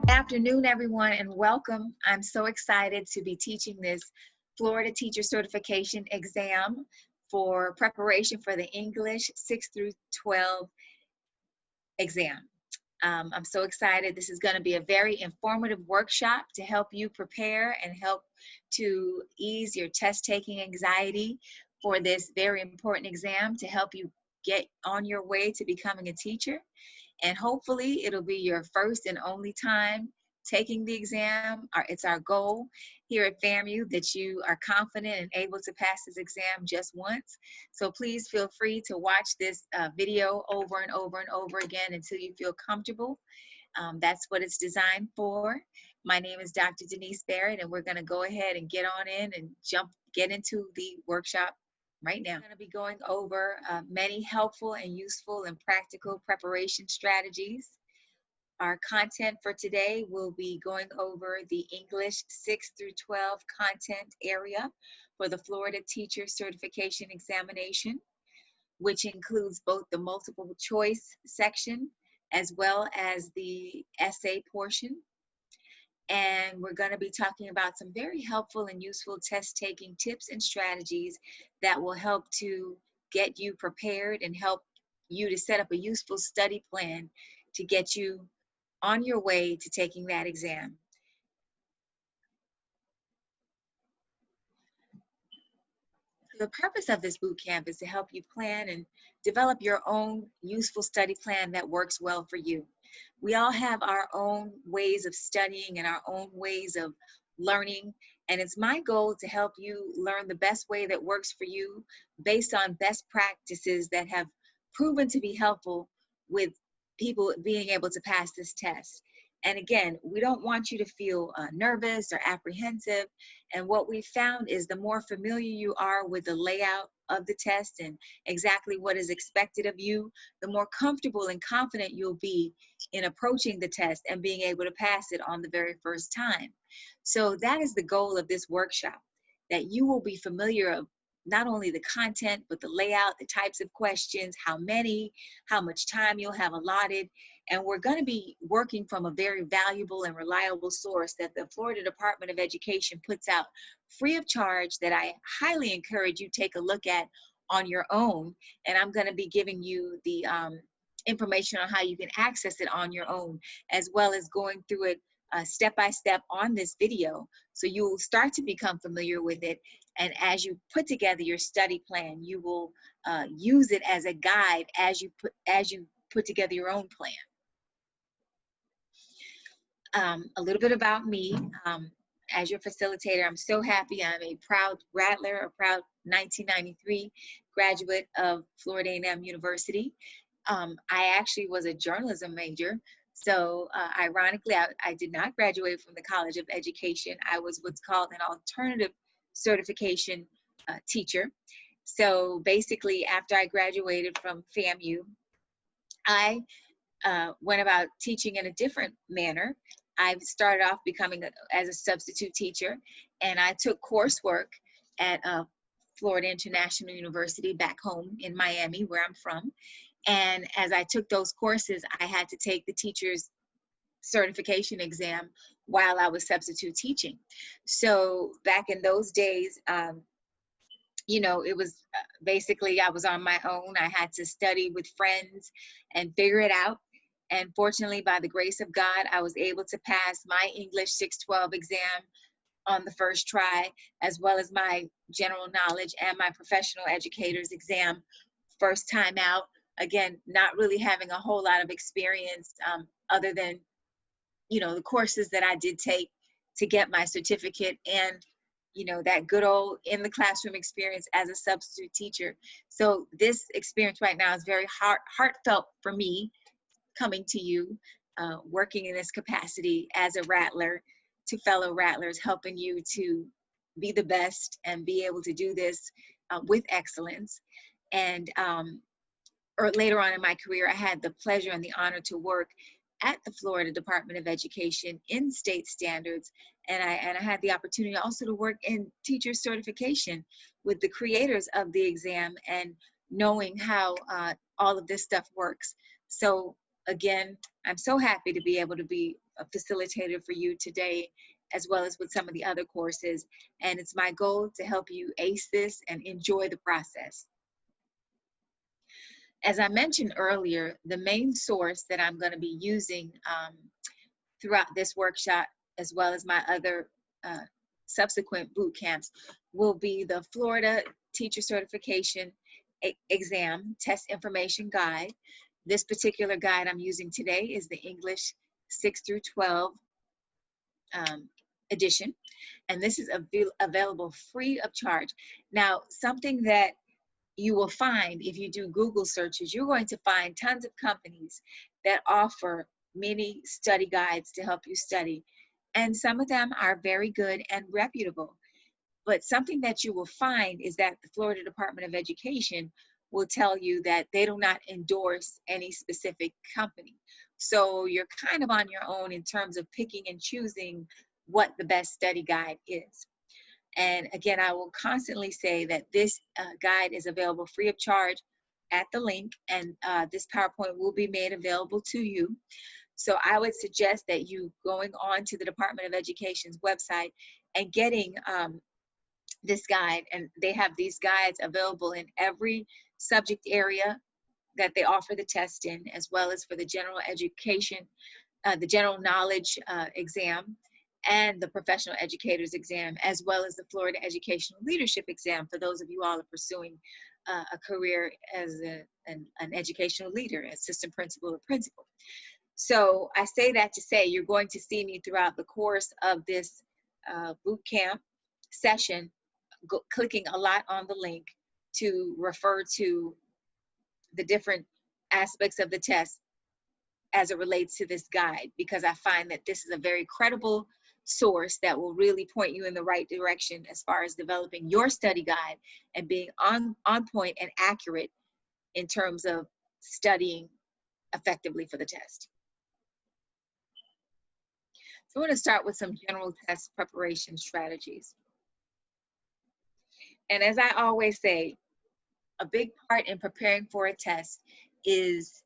Afternoon, everyone, and welcome. I'm so excited to be teaching this Florida Teacher Certification exam for preparation for the English 6 through 12 exam. I'm so excited. This is going to be a very informative workshop to help you prepare and help to ease your test-taking anxiety for this very important exam to help you get on your way to becoming a teacher. And hopefully it'll be your first and only time taking the exam. It's our goal here at FAMU that you are confident and able to pass this exam just once. So please feel free to watch this video over and over and over again until you feel comfortable. That's what it's designed for. My name is Dr. Denise Barrett, and we're going to go ahead and get on in and get into the workshop right now. I'm going to be going over many helpful and useful and practical preparation strategies. Our content for today will be going over the English 6 through 12 content area for the Florida Teacher Certification Examination, which includes both the multiple choice section as well as the essay portion. And we're going to be talking about some very helpful and useful test-taking tips and strategies that will help to get you prepared and help you to set up a useful study plan to get you on your way to taking that exam. The purpose of this boot camp is to help you plan and develop your own useful study plan that works well for you. We all have our own ways of studying and our own ways of learning, and it's my goal to help you learn the best way that works for you based on best practices that have proven to be helpful with people being able to pass this test. And again, we don't want you to feel nervous or apprehensive. And what we found is the more familiar you are with the layout of the test and exactly what is expected of you, the more comfortable and confident you'll be in approaching the test and being able to pass it on the very first time. So that is the goal of this workshop, that you will be familiar of not only the content, but the layout, the types of questions, how many, how much time you'll have allotted. And we're going to be working from a very valuable and reliable source that the Florida Department of Education puts out free of charge that I highly encourage you take a look at on your own. And I'm going to be giving you the information on how you can access it on your own, as well as going through it step by step on this video. So you will start to become familiar with it. And as you put together your study plan, you will use it as a guide as you put together your own plan. A little bit about me. As your facilitator, I'm so happy. I'm a proud Rattler, a proud 1993 graduate of Florida A&M University. I actually was a journalism major. So ironically, I did not graduate from the College of Education. I was what's called an alternative certification teacher. So basically, after I graduated from FAMU, I went about teaching in a different manner. I started off becoming as a substitute teacher, and I took coursework at Florida International University back home in Miami, where I'm from. And as I took those courses, I had to take the teacher's certification exam while I was substitute teaching. So back in those days, you know, it was basically I was on my own. I had to study with friends and figure it out. And fortunately, by the grace of God, I was able to pass my English 612 exam on the first try, as well as my general knowledge and my professional educator's exam first time out. Again, not really having a whole lot of experience other than, you know, the courses that I did take to get my certificate and, you know, that good old in the classroom experience as a substitute teacher. So this experience right now is very heartfelt for me, coming to you, working in this capacity as a Rattler to fellow Rattlers, helping you to be the best and be able to do this with excellence. And or later on in my career, I had the pleasure and the honor to work at the Florida Department of Education in state standards. And I had the opportunity also to work in teacher certification with the creators of the exam and knowing how all of this stuff works. So again, I'm so happy to be able to be a facilitator for you today, as well as with some of the other courses. And it's my goal to help you ace this and enjoy the process. As I mentioned earlier, the main source that I'm going to be using throughout this workshop, as well as my other subsequent boot camps, will be the Florida Teacher Certification Exam Test Information Guide. This particular guide I'm using today is the English 6 through 12 edition, and this is available free of charge. Now, something that you will find if you do Google searches, you're going to find tons of companies that offer many study guides to help you study, and some of them are very good and reputable. But something that you will find is that the Florida Department of Education will tell you that they do not endorse any specific company. So you're kind of on your own in terms of picking and choosing what the best study guide is. And again, I will constantly say that this guide is available free of charge at the link, and this PowerPoint will be made available to you. So I would suggest that you going on to the Department of Education's website and getting this guide, and they have these guides available in every subject area that they offer the test in, as well as for the general education, the general knowledge exam, and the professional educators exam, as well as the Florida Educational Leadership exam for those of you all are pursuing a career as an educational leader, assistant principal or principal. So I say that to say you're going to see me throughout the course of this boot camp session clicking a lot on the link to refer to the different aspects of the test as it relates to this guide, because I find that this is a very credible source that will really point you in the right direction as far as developing your study guide and being on point and accurate in terms of studying effectively for the test. So I'm going to start with some general test preparation strategies. And as I always say, a big part in preparing for a test is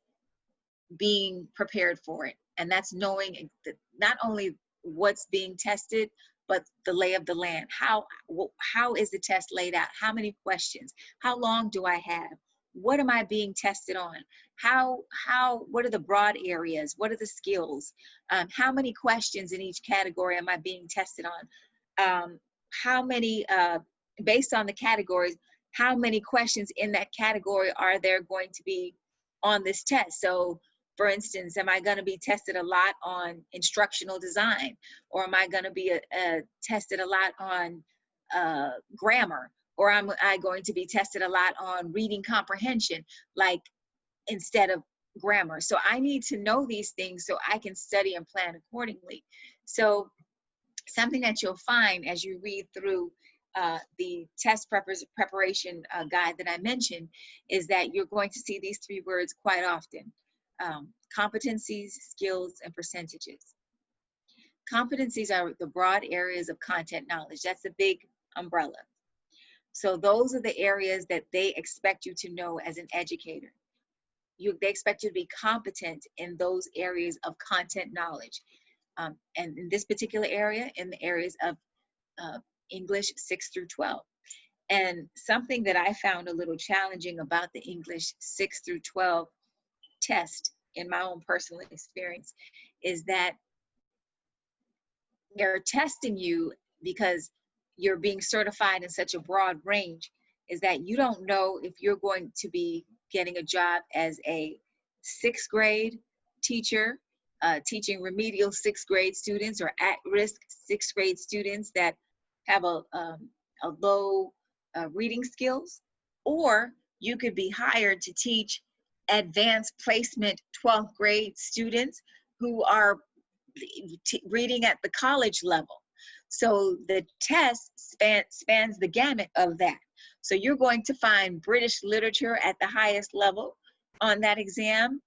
being prepared for it. And that's knowing not only what's being tested, but the lay of the land. How is the test laid out? How many questions? How long do I have? What am I being tested on? What are the broad areas? What are the skills? How many questions in each category am I being tested on? How many, based on the categories, how many questions in that category are there going to be on this test? So for instance, am I going to be tested a lot on instructional design, or am I going to be tested a lot on grammar, or am I going to be tested a lot on reading comprehension, like instead of grammar? So I need to know these things so I can study and plan accordingly. So something that you'll find as you read through the test preparation guide that I mentioned is that you're going to see these three words quite often. Competencies, skills, and percentages. Competencies are the broad areas of content knowledge. That's a big umbrella. So those are the areas that they expect you to know as an educator. They expect you to be competent in those areas of content knowledge. And in this particular area, in the areas of English 6 through 12. And something that I found a little challenging about the English 6 through 12 test in my own personal experience is that they're testing you because you're being certified in such a broad range, is that you don't know if you're going to be getting a job as a 6th grade teacher, teaching remedial 6th grade students or at-risk 6th grade students that have a low reading skills, or you could be hired to teach advanced placement 12th grade students who are reading at the college level. So the test spans the gamut of that. So you're going to find British literature at the highest level on that exam,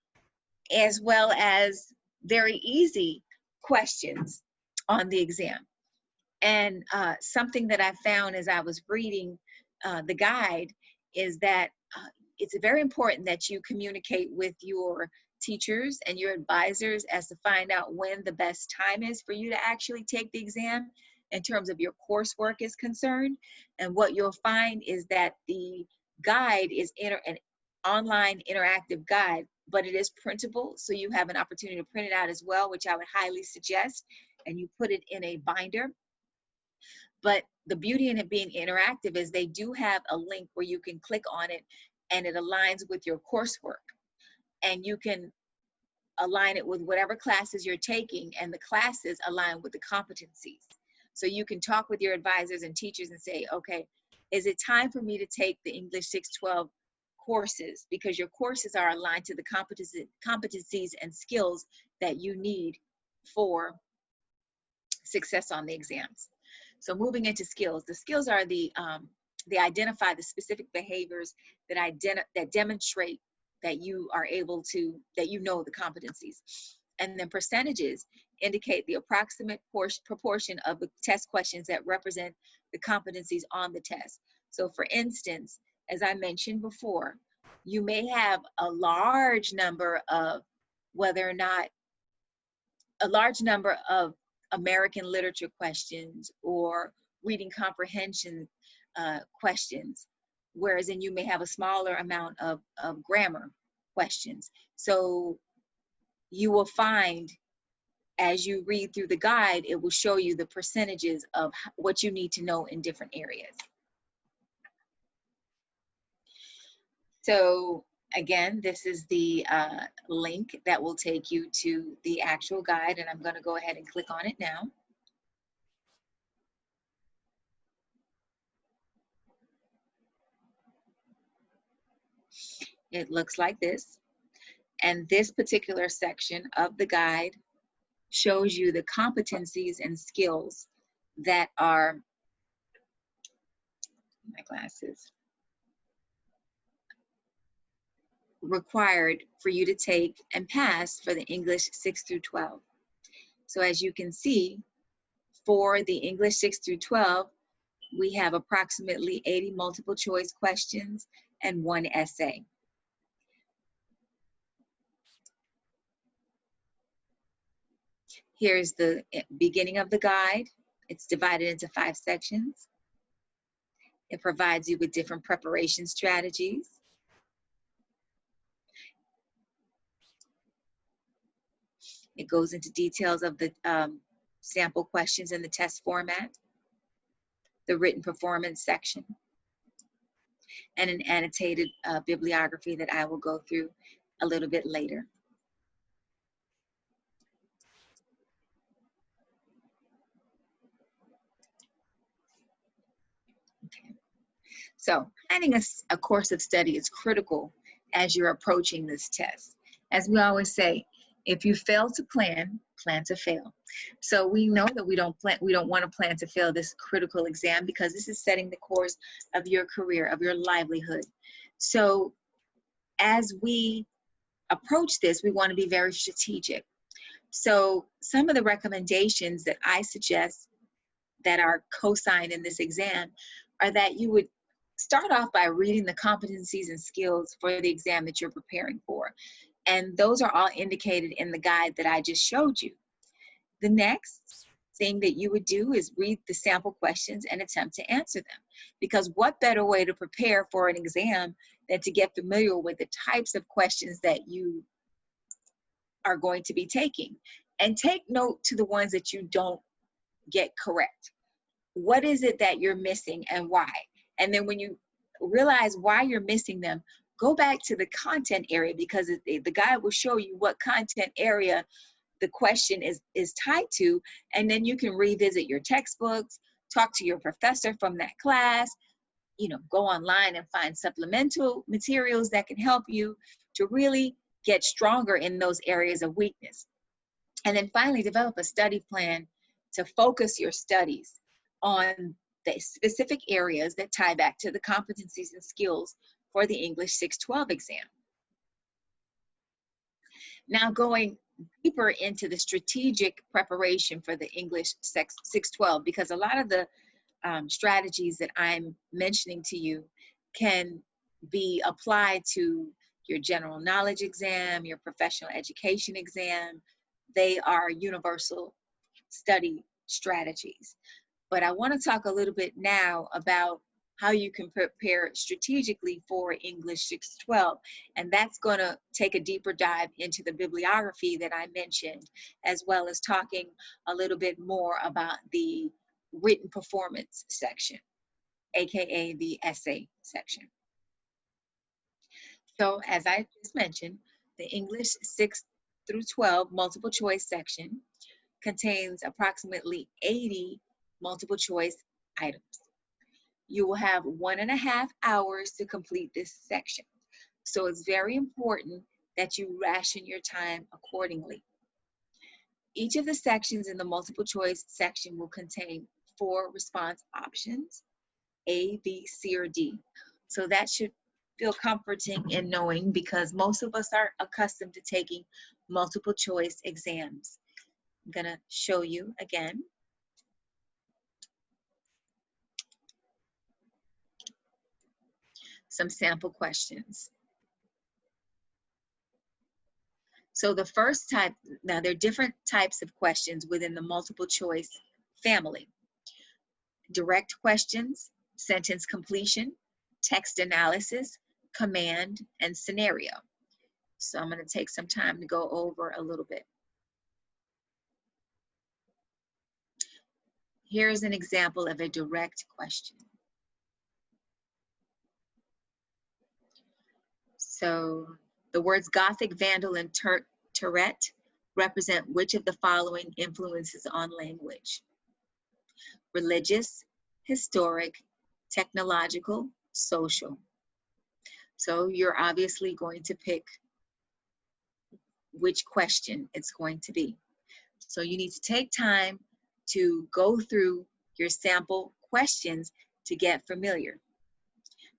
as well as very easy questions on the exam. And something that I found as I was reading the guide is that it's very important that you communicate with your teachers and your advisors as to find out when the best time is for you to actually take the exam in terms of your coursework is concerned. And what you'll find is that the guide is an online interactive guide, but it is printable, so you have an opportunity to print it out as well, which I would highly suggest, and you put it in a binder. But the beauty in it being interactive is they do have a link where you can click on it and it aligns with your coursework. And you can align it with whatever classes you're taking, and the classes align with the competencies. So you can talk with your advisors and teachers and say, okay, is it time for me to take the English 612 courses? Because your courses are aligned to the competencies and skills that you need for success on the exams. So moving into skills, the skills are they identify the specific behaviors that demonstrate that you are able to, that you know the competencies. And then percentages indicate the approximate proportion of the test questions that represent the competencies on the test. So for instance, as I mentioned before, you may have a large number of American literature questions or reading comprehension questions, whereas then you may have a smaller amount of grammar questions. So you will find, as you read through the guide, it will show you the percentages of what you need to know in different areas. So again, this is the link that will take you to the actual guide, and I'm going to go ahead and click on it now. It looks like this. And this particular section of the guide shows you the competencies and skills that are, my glasses, required for you to take and pass for the English 6 through 12. So as you can see, for the English 6 through 12, we have approximately 80 multiple choice questions and 1 essay. Here's the beginning of the guide. It's divided into 5 sections. It provides you with different preparation strategies. It goes into details of the sample questions in the test format, the written performance section, and an annotated bibliography that I will go through a little bit later. Okay. So planning a course of study is critical as you're approaching this test. As we always say, if you fail to plan, plan to fail. So we know that we don't want to plan to fail this critical exam, because this is setting the course of your career, of your livelihood. So as we approach this, we want to be very strategic. So some of the recommendations that I suggest that are co-signed in this exam are that you would start off by reading the competencies and skills for the exam that you're preparing for. And those are all indicated in the guide that I just showed you. The next thing that you would do is read the sample questions and attempt to answer them. Because what better way to prepare for an exam than to get familiar with the types of questions that you are going to be taking. And take note to the ones that you don't get correct. What is it that you're missing and why? And then when you realize why you're missing them, go back to the content area, because the guide will show you what content area the question is tied to, and then you can revisit your textbooks, talk to your professor from that class, go online and find supplemental materials that can help you to really get stronger in those areas of weakness. And then finally, develop a study plan to focus your studies on the specific areas that tie back to the competencies and skills for the English 612 exam. Now going deeper into the strategic preparation for the English 612, because a lot of the strategies that I'm mentioning to you can be applied to your general knowledge exam, your professional education exam. They are universal study strategies. But I want to talk a little bit now about how you can prepare strategically for English 612. And that's going to take a deeper dive into the bibliography that I mentioned, as well as talking a little bit more about the written performance section, aka the essay section. So as I just mentioned, the English 6 through 12 multiple choice section contains approximately 80 multiple choice items. You will have 1.5 hours to complete this section. So it's very important that you ration your time accordingly. Each of the sections in the multiple choice section will contain 4 response options, A, B, C, or D. So that should feel comforting in knowing, because most of us are accustomed to taking multiple choice exams. I'm gonna show you again. Some sample questions. So the first type, now there are different types of questions within the multiple choice family. Direct questions, sentence completion, text analysis, command, and scenario. So I'm going to take some time to go over a little bit. Here's an example of a direct question. So the words Gothic, Vandal, and Tourette represent which of the following influences on language? Religious, historic, technological, social. So you're obviously going to pick which question it's going to be. So you need to take time to go through your sample questions to get familiar.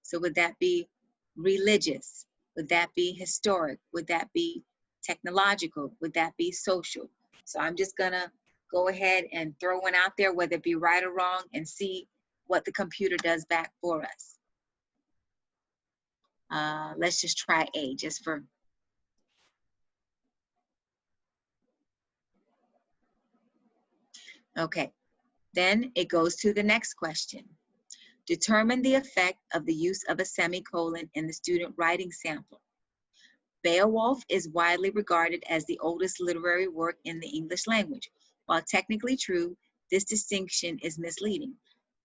So would that be religious? Would that be historic? Would that be technological? Would that be social? So I'm just gonna go ahead and throw one out there, whether it be right or wrong, and see what the computer does back for us. Let's just try A, just for. Okay, then it goes to the next question. Determine the effect of the use of a semicolon in the student writing sample. Beowulf is widely regarded as the oldest literary work in the English language. While technically true, this distinction is misleading.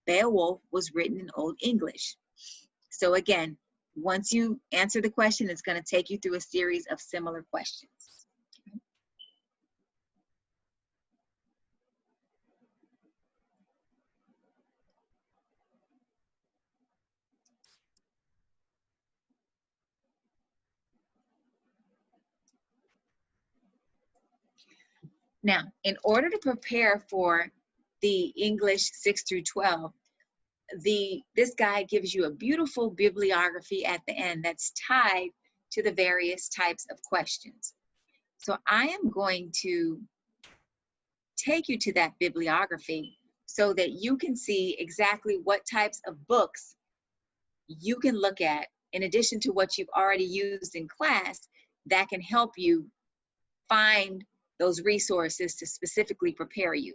Beowulf was written in Old English. So again, once you answer the question, it's going to take you through a series of similar questions. Now, in order to prepare for the English 6 through 12, this guide gives you a beautiful bibliography at the end that's tied to the various types of questions. So I am going to take you to that bibliography so that you can see exactly what types of books you can look at in addition to what you've already used in class that can help you find those resources to specifically prepare you.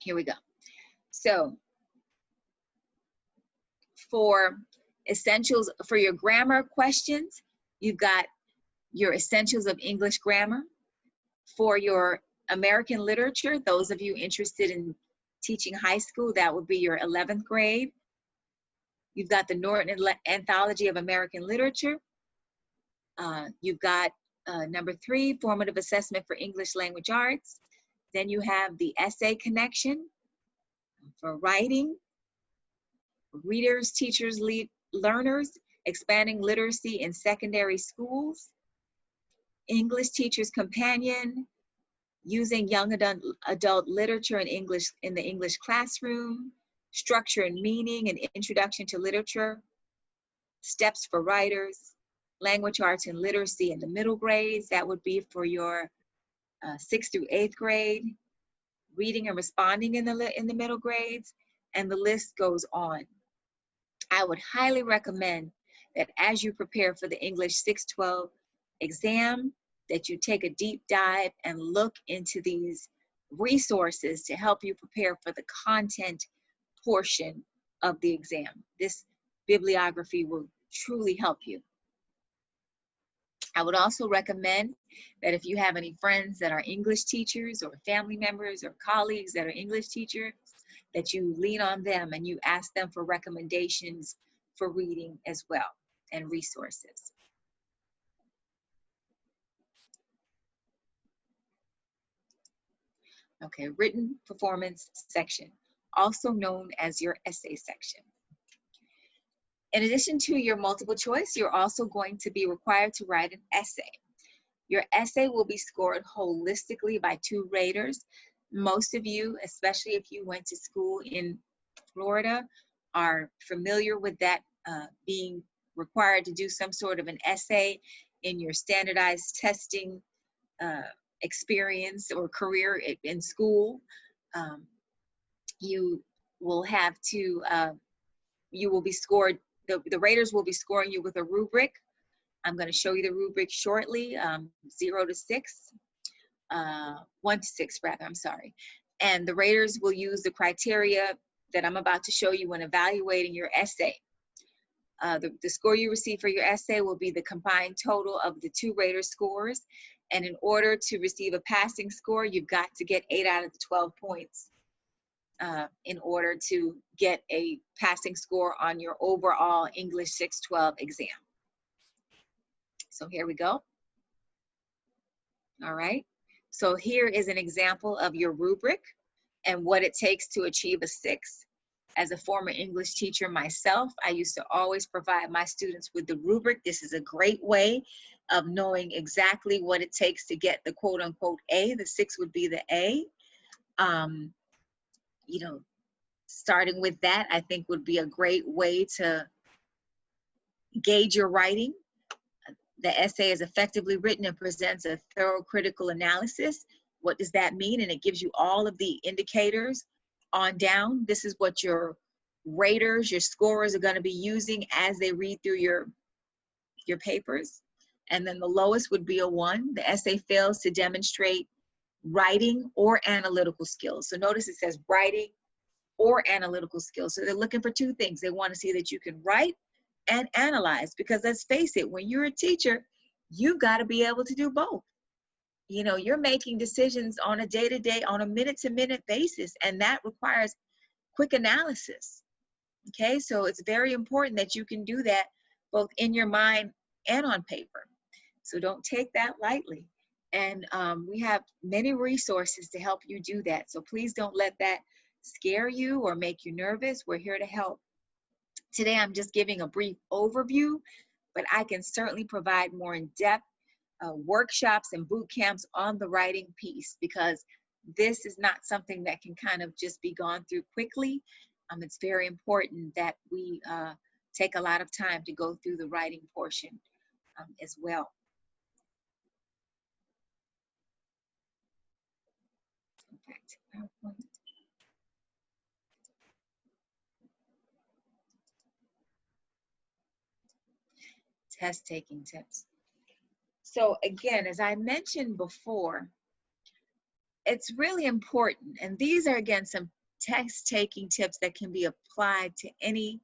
Here we go. So for essentials, for your grammar questions, you've got your essentials of English grammar. For your American literature, those of you interested in teaching high school, that would be your 11th grade. You've got the Norton Anthology of American Literature. You've got number 3, Formative Assessment for English Language Arts. Then you have the Essay Connection for writing. Readers, Teachers, Learners, Expanding Literacy in Secondary Schools. English Teacher's Companion, Using Young Adult Literature in English in the English Classroom, Structure and Meaning, and Introduction to Literature, steps for writers, language arts and literacy in the middle grades. That would be for your 6th through 8th grade, reading and responding in the middle grades, and the list goes on. I would highly recommend that as you prepare for the English 612 exam, that you take a deep dive and look into these resources to help you prepare for the content portion of the exam. This bibliography will truly help you. I would also recommend that if you have any friends that are English teachers or family members or colleagues that are English teachers, that you lean on them and you ask them for recommendations for reading as well and resources. Okay, written performance section, also known as your essay section. In addition to your multiple choice, you're also going to be required to write an essay. Your essay will be scored holistically by 2 raters. Most of you, especially if you went to school in Florida, are familiar with that being required to do some sort of an essay in your standardized testing experience or career in school. You will have to, you will be scored, the raters will be scoring you with a rubric. I'm going to show you the rubric shortly, 0 to 6, 1 to 6 rather, I'm sorry. And the raters will use the criteria that I'm about to show you when evaluating your essay. The score you receive for your essay will be the combined total of the 2 rater scores. And in order to receive a passing score, you've got to get 8 out of the 12 points in order to get a passing score on your overall English 612 exam. So here we go. All right. So here is an example of your rubric and what it takes to achieve a 6. As a former English teacher myself, I used to always provide my students with the rubric. This is a great way of knowing exactly what it takes to get the quote unquote A. The 6 would be the A. You know, starting with that, I think would be a great way to gauge your writing. The essay is effectively written and presents a thorough critical analysis. What does that mean? And it gives you all of the indicators on down. This is what your raters, your scorers are going to be using as they read through your papers. And then the lowest would be a 1. The essay fails to demonstrate writing or analytical skills. So notice it says writing or analytical skills. So they're looking for 2 things. They want to see that you can write and analyze, because let's face it, when you're a teacher, you've got to be able to do both. You know, you're making decisions on a day-to-day, on a minute-to-minute basis, and that requires quick analysis. Okay, so it's very important that you can do that both in your mind and on paper. So don't take that lightly. And we have many resources to help you do that. So please don't let that scare you or make you nervous. We're here to help. Today, I'm just giving a brief overview, but I can certainly provide more in-depth workshops and boot camps on the writing piece, because this is not something that can kind of just be gone through quickly. It's very important that we take a lot of time to go through the writing portion as well. Back to PowerPoint. Test taking tips. So again, as I mentioned before, it's really important, and these are again some test taking tips that can be applied to any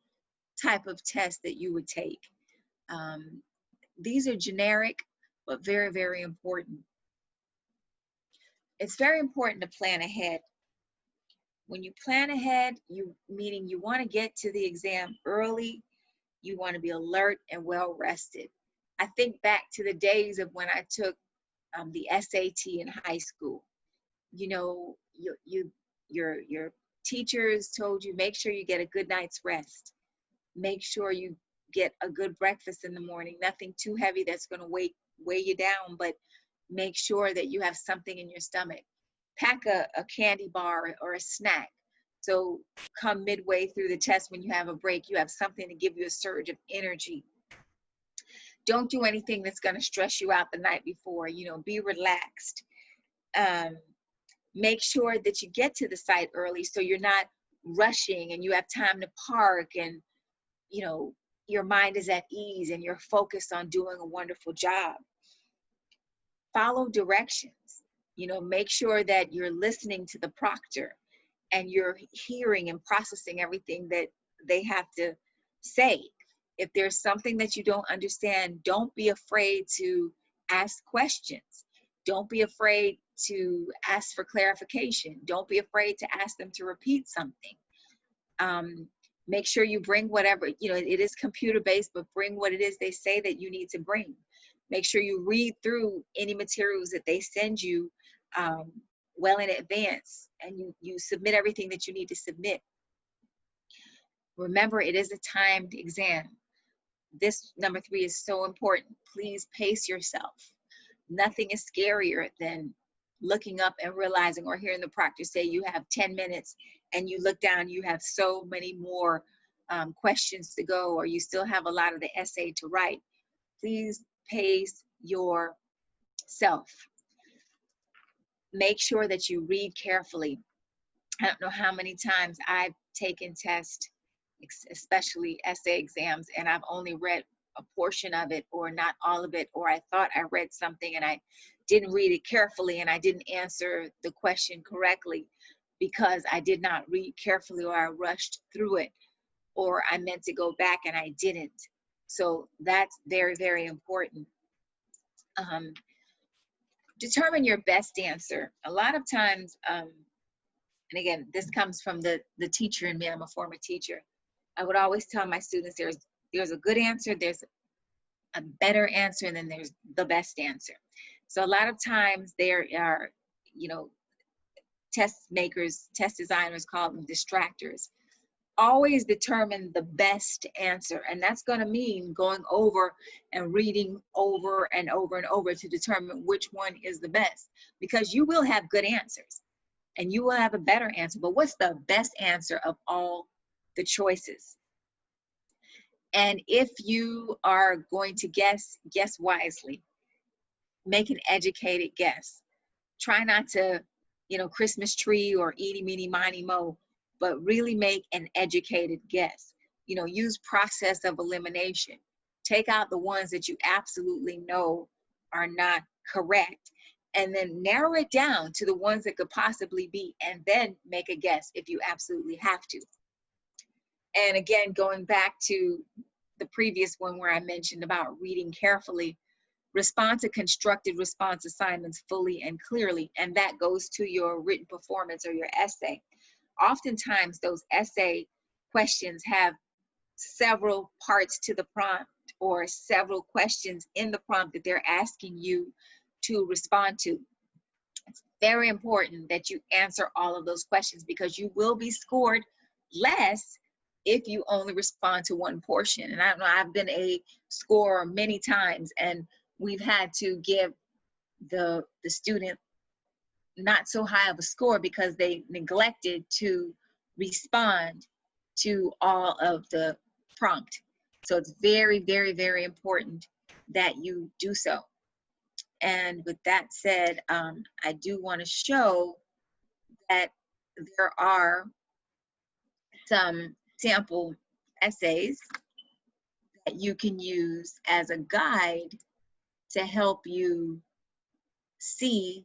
type of test that you would take. These are generic, but very, very important. It's very important to plan ahead. When you plan ahead, meaning you want to get to the exam early, you want to be alert and well rested. I think back to the days of when I took the SAT in high school. You know, your teachers told you, make sure you get a good night's rest. Make sure you get a good breakfast in the morning, nothing too heavy that's going to weigh you down, but make sure that you have something in your stomach. Pack a candy bar or a snack. So come midway through the test, when you have a break, you have something to give you a surge of energy Don't do anything that's going to stress you out the night before. You know, be relaxed. Make sure that you get to the site early so you're not rushing and you have time to park, and you know, your mind is at ease and you're focused on doing a wonderful job. Follow directions. You know, make sure that you're listening to the proctor and you're hearing and processing everything that they have to say. If there's something that you don't understand, don't be afraid to ask questions. Don't be afraid to ask for clarification. Don't be afraid to ask them to repeat something. Make sure you bring whatever, you know, it is computer-based, but bring what it is they say that you need to bring. Make sure you read through any materials that they send you well in advance, and you submit everything that you need to submit. Remember, it is a timed exam. This number 3 is so important. Please pace yourself. Nothing is scarier than looking up and realizing or hearing the proctor say you have 10 minutes and you look down, you have so many more questions to go, or you still have a lot of the essay to write. Please pace yourself. Make sure that you read carefully. I don't know how many times I've taken tests, especially essay exams, and I've only read a portion of it or not all of it, or I thought I read something and I didn't read it carefully and I didn't answer the question correctly because I did not read carefully, or I rushed through it, or I meant to go back and I didn't. So that's very, very important. Determine your best answer. A lot of times, and again, this comes from the teacher in me. I'm a former teacher. I would always tell my students there's a good answer, there's a better answer, and then there's the best answer. So a lot of times there are, you know, test makers, test designers call them distractors. Always determine the best answer, and that's going to mean going over and reading over and over and over to determine which one is the best, because you will have good answers and you will have a better answer, but what's the best answer of all the choices? And if you are going to guess wisely. Make an educated guess. Try not to, you know, Christmas tree or eeny, meeny, miny, mo, but really make an educated guess. You know, use process of elimination. Take out the ones that you absolutely know are not correct, and then narrow it down to the ones that could possibly be, and then make a guess if you absolutely have to. And again, going back to the previous one where I mentioned about reading carefully, respond to constructed response assignments fully and clearly, and that goes to your written performance or your essay. Oftentimes, those essay questions have several parts to the prompt or several questions in the prompt that they're asking you to respond to. It's very important that you answer all of those questions, because you will be scored less if you only respond to one portion. And I don't know, I've been a scorer many times, and we've had to give the student not so high of a score because they neglected to respond to all of the prompt. So it's very, very, very important that you do so. And with that said, I do want to show that there are some sample essays that you can use as a guide to help you see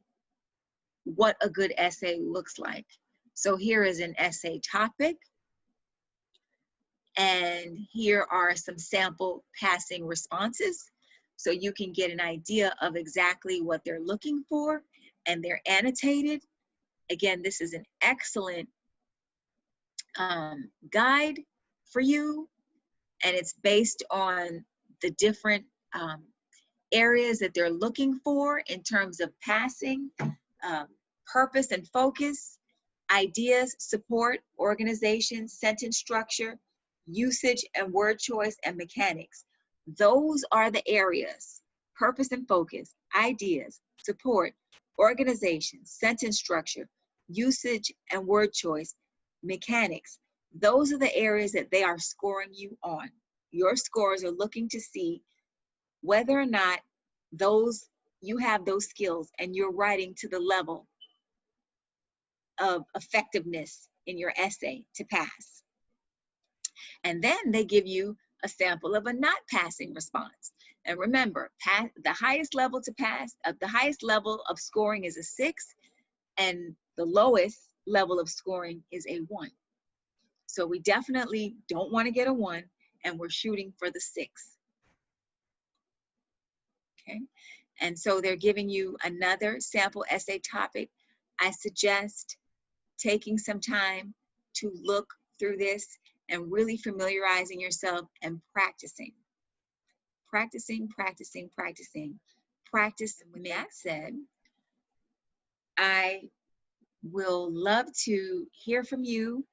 what a good essay looks like. So here is an essay topic, and here are some sample passing responses, so you can get an idea of exactly what they're looking for, and they're annotated. Again, this is an excellent guide for you, and it's based on the different areas that they're looking for in terms of passing, purpose and focus, ideas, support, organization, sentence structure, usage and word choice, and mechanics. Those are the areas: purpose and focus, ideas, support, organization, sentence structure, usage and word choice, mechanics. Those are the areas that they are scoring you on. Your scores are looking to see whether or not you have those skills and you're writing to the level of effectiveness in your essay to pass. And then they give you a sample of a not passing response. And remember, the highest level to pass, the highest level of scoring is a 6, and the lowest level of scoring is a 1. So we definitely don't want to get a 1, and we're shooting for the 6. Okay, and so they're giving you another sample essay topic. I suggest taking some time to look through this and really familiarizing yourself and practicing. Practicing. With that said, I will love to hear from you.